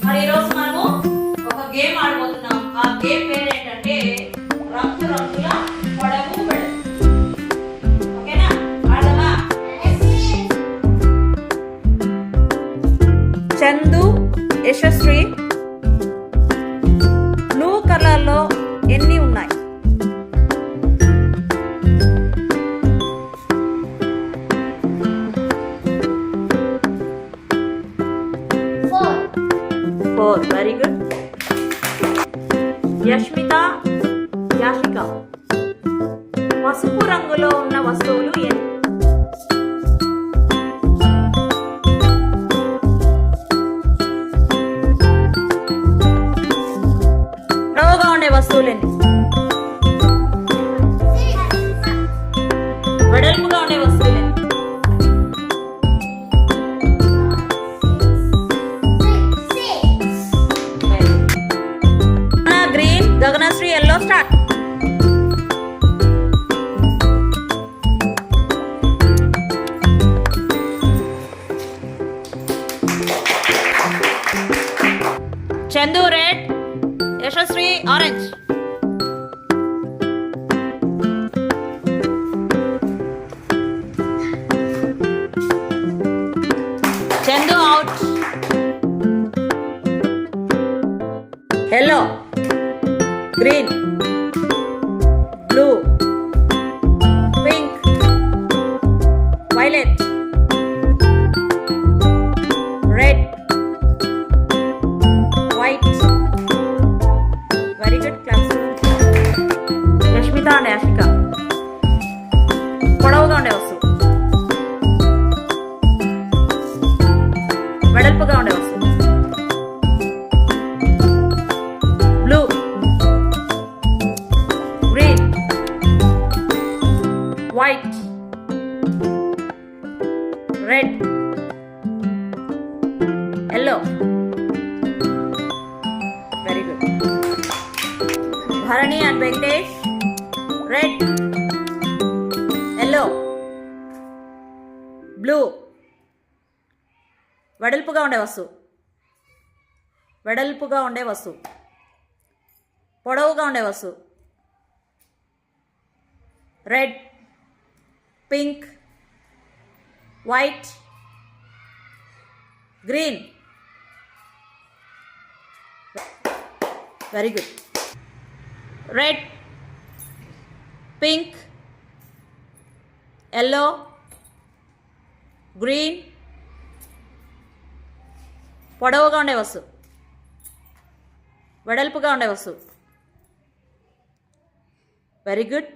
మరి ఈరోజు మనము ఒక గేమ్ ఆడబోతున్నాం. ఆ గేమ్ పేరు ఏంటంటే రంగు రంగుల పొడవు వెడల్పు. ఓకేనా? ఆడదామా? చందు, యశస్వి బ్లూ కలర్లో ఎన్ని ఉన్నాయి? Four. Very good. యష్మిత, యాషిక పసుపు రంగులో ఉన్న వస్తువులు ఎన్ని? పొడవుగా ఉండే వస్తువులు ఎన్ని? వెడల్పుగా ఉండే వస్తువులు ఎన్ని? Gaganasri yellow start. Chandu red, Yashasvi orange. Chandu out. Yellow, green, blue, pink, violet, red, white. Very good. Class. Yashmita and Yashika పొడవుగా ఉండే వస్తువు, వెడల్పుగా ఉండే వస్తువు. Blue, white, red, yellow. Very good. Bharani and Venkatesh, red, yellow, blue. వెడల్పుగా ఉండే వస్తువు, వెడల్పుగా ఉండే వస్తువు. పొడవుగా ఉండే వస్తువు, red, pink, white, green. Very good. Red, pink, yellow, green. పొడవుగా ఉండే వస్తువు, వెడల్పుగా ఉండే వస్తువు. Very good.